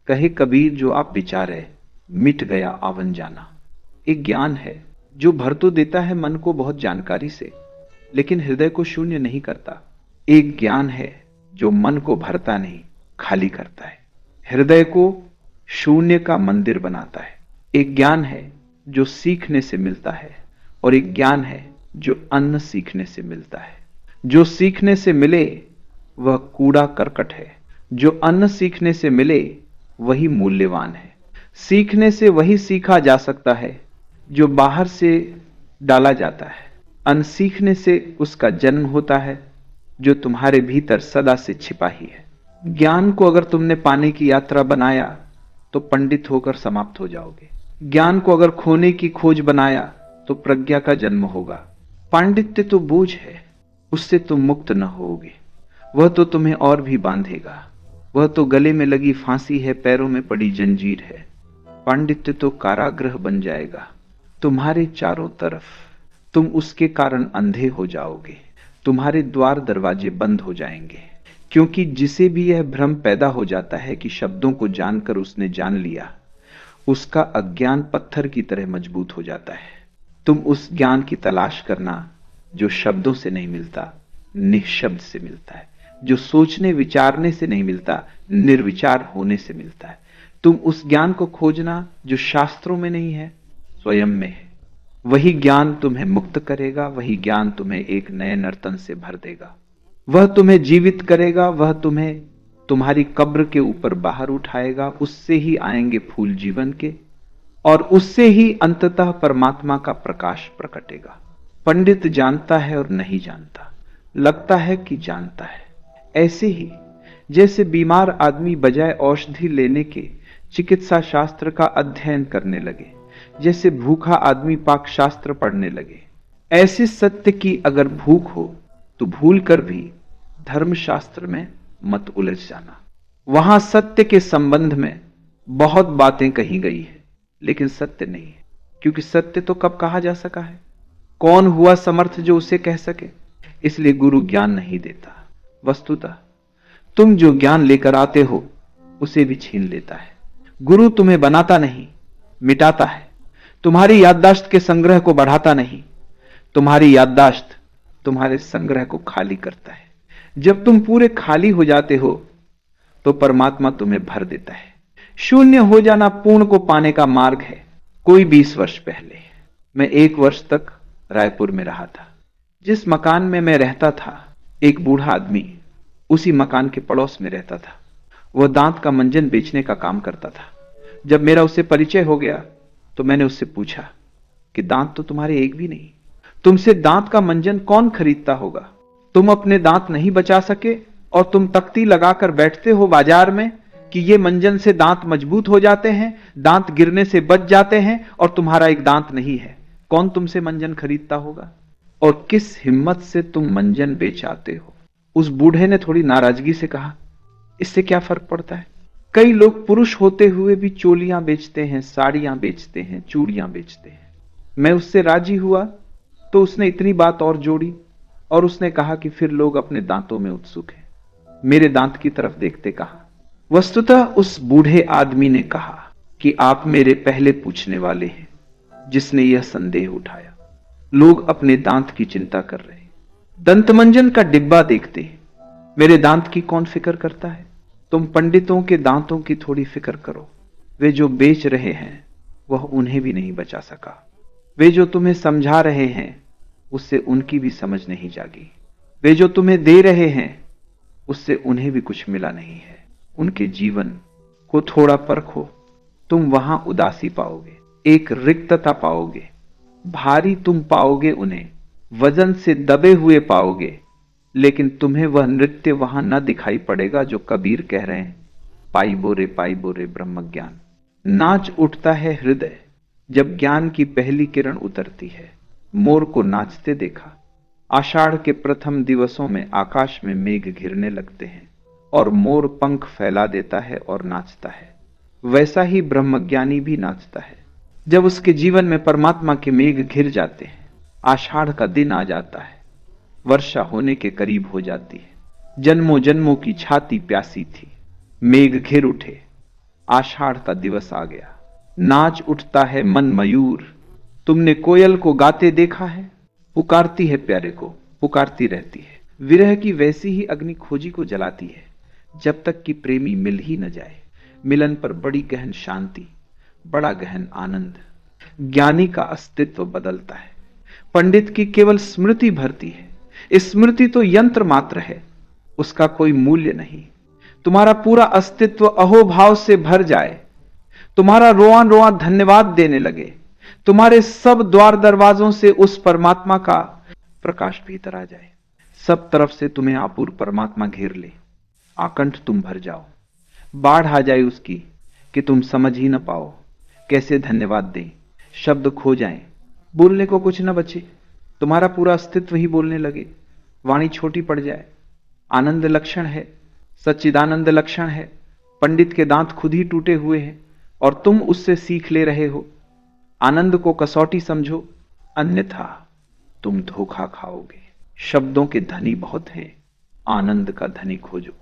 कहे कबीर जो आप विचारे, मिट गया आवन जाना। एक ज्ञान है जो भर तो देता है मन को बहुत जानकारी से, लेकिन हृदय को शून्य नहीं करता। एक ज्ञान है जो मन को भरता नहीं, खाली करता है, हृदय को शून्य का मंदिर बनाता है। एक ज्ञान है जो सीखने से मिलता है, और एक ज्ञान है जो अन्न सीखने से मिलता है। जो सीखने से मिले वह कूड़ा करकट है, जो अन्न सीखने से मिले वही मूल्यवान है। सीखने से वही सीखा जा सकता है जो बाहर से डाला जाता है। अनसीखने से उसका जन्म होता है जो तुम्हारे भीतर सदा से छिपा ही है। ज्ञान को अगर तुमने पाने की यात्रा बनाया तो पंडित होकर समाप्त हो जाओगे। ज्ञान को अगर खोने की खोज बनाया तो प्रज्ञा का जन्म होगा। पांडित्य तो बोझ है, उससे तुम मुक्त न होगे। वह तो तुम्हें और भी बांधेगा। वह तो गले में लगी फांसी है, पैरों में पड़ी जंजीर है। पांडित्य तो कारागृह बन जाएगा तुम्हारे चारों तरफ। तुम उसके कारण अंधे हो जाओगे, तुम्हारे द्वार दरवाजे बंद हो जाएंगे। क्योंकि जिसे भी यह भ्रम पैदा हो जाता है कि शब्दों को जानकर उसने जान लिया, उसका अज्ञान पत्थर की तरह मजबूत हो जाता है। तुम उस ज्ञान की तलाश करना जो शब्दों से नहीं मिलता, निःशब्द से मिलता है। जो सोचने विचारने से नहीं मिलता, निर्विचार होने से मिलता है। तुम उस ज्ञान को खोजना जो शास्त्रों में नहीं है, स्वयं में है। वही ज्ञान तुम्हें मुक्त करेगा, वही ज्ञान तुम्हें एक नए नर्तन से भर देगा। वह तुम्हें जीवित करेगा, वह तुम्हें तुम्हारी कब्र के ऊपर बाहर उठाएगा। उससे ही आएंगे फूल जीवन के, और उससे ही अंततः परमात्मा का प्रकाश प्रकटेगा। पंडित जानता है और नहीं जानता, लगता है कि जानता है। ऐसे ही जैसे बीमार आदमी बजाय औषधि लेने के चिकित्सा शास्त्र का अध्ययन करने लगे, जैसे भूखा आदमी पाक शास्त्र पढ़ने लगे, ऐसे सत्य की अगर भूख हो तो भूल कर भी धर्मशास्त्र में मत उलझ जाना। वहां सत्य के संबंध में बहुत बातें कही गई है, लेकिन सत्य नहीं है। क्योंकि सत्य तो कब कहा जा सका है? कौन हुआ समर्थ जो उसे कह सके? इसलिए गुरु ज्ञान नहीं देता। वस्तुतः तुम जो ज्ञान लेकर आते हो उसे भी छीन लेता है। गुरु तुम्हें बनाता नहीं, मिटाता है। तुम्हारी याददाश्त के संग्रह को बढ़ाता नहीं, तुम्हारी याददाश्त तुम्हारे संग्रह को खाली करता है। जब तुम पूरे खाली हो जाते हो तो परमात्मा तुम्हें भर देता है। शून्य हो जाना पूर्ण को पाने का मार्ग है। कोई 20 वर्ष पहले मैं 1 वर्ष तक रायपुर में रहा था। जिस मकान में मैं रहता था, एक बूढ़ा आदमी उसी मकान के पड़ोस में रहता था। वह दांत का मंजन बेचने का काम करता था। जब मेरा उससे परिचय हो गया तो मैंने उससे पूछा कि दांत तो तुम्हारे एक भी नहीं, तुमसे दांत का मंजन कौन खरीदता होगा? तुम अपने दांत नहीं बचा सके और तुम तख्ती लगाकर बैठते हो बाजार में कि ये मंजन से दांत मजबूत हो जाते हैं, दांत गिरने से बच जाते हैं, और तुम्हारा एक दांत नहीं है। कौन तुमसे मंजन खरीदता होगा? और किस हिम्मत से तुम मंजन बेचाते हो? उस बूढ़े ने थोड़ी नाराजगी से कहा, इससे क्या फर्क पड़ता है? कई लोग पुरुष होते हुए भी चोलियां बेचते हैं, साड़ियां बेचते हैं, चूड़ियां बेचते हैं। मैं उससे राजी हुआ तो उसने इतनी बात और जोड़ी, और उसने कहा कि फिर लोग अपने दांतों में उत्सुक हैं। मेरे दांत की तरफ देखते कहा। वस्तुतः उस बूढ़े आदमी ने कहा कि आप मेरे पहले पूछने वाले हैं जिसने यह संदेह उठाया। लोग अपने दांत की चिंता कर रहे हैं, दंतमंजन का डिब्बा देखते हैं। मेरे दांत की कौन फिक्र करता है? तुम पंडितों के दांतों की थोड़ी फिक्र करो। वे जो बेच रहे हैं वह उन्हें भी नहीं बचा सका। वे जो तुम्हें समझा रहे हैं उससे उनकी भी समझ नहीं जागी। वे जो तुम्हें दे रहे हैं उससे उन्हें भी कुछ मिला नहीं है। उनके जीवन को थोड़ा परखो, तुम वहां उदासी पाओगे, एक रिक्तता पाओगे। भारी तुम पाओगे उन्हें, वजन से दबे हुए पाओगे, लेकिन तुम्हें वह नृत्य वहां न दिखाई पड़ेगा जो कबीर कह रहे हैं, पाई बोरे ब्रह्म ज्ञान। नाच उठता है हृदय जब ज्ञान की पहली किरण उतरती है। मोर को नाचते देखा। आषाढ़ के प्रथम दिवसों में आकाश में मेघ घिरने लगते हैं और मोर पंख फैला देता है और नाचता है। वैसा ही ब्रह्मज्ञानी भी नाचता है जब उसके जीवन में परमात्मा के मेघ घिर जाते हैं। आषाढ़ का दिन आ जाता है, वर्षा होने के करीब हो जाती है। जन्मों जन्मों की छाती प्यासी थी, मेघ घिर उठे, आषाढ़ का दिवस आ गया, नाच उठता है मन मयूर। तुमने कोयल को गाते देखा है? पुकारती है प्यारे को, पुकारती रहती है। विरह की वैसी ही अग्नि खोजी को जलाती है, जब तक कि प्रेमी मिल ही न जाए। मिलन पर बड़ी गहन शांति, बड़ा गहन आनंद। ज्ञानी का अस्तित्व बदलता है, पंडित की केवल स्मृति भरती है। स्मृति तो यंत्र मात्र है, उसका कोई मूल्य नहीं। तुम्हारा पूरा अस्तित्व अहोभाव से भर जाए, तुम्हारा रोआ रोआ धन्यवाद देने लगे, तुम्हारे सब द्वार दरवाजों से उस परमात्मा का प्रकाश भीतर आ जाए, सब तरफ से तुम्हें अपूर्व परमात्मा घेर ले, आकंठ तुम भर जाओ, बाढ़ आ जाए उसकी कि तुम समझ ही न पाओ कैसे धन्यवाद दें। शब्द खो जाएं, बोलने को कुछ न बचे, तुम्हारा पूरा अस्तित्व ही बोलने लगे, वाणी छोटी पड़ जाए। आनंद लक्षण है, सच्चिदानंद लक्षण है। पंडित के दांत खुद ही टूटे हुए हैं और तुम उससे सीख ले रहे हो। आनंद को कसौटी समझो, अन्यथा तुम धोखा खाओगे। शब्दों के धनी बहुत हैं, आनंद का धनी खोजो।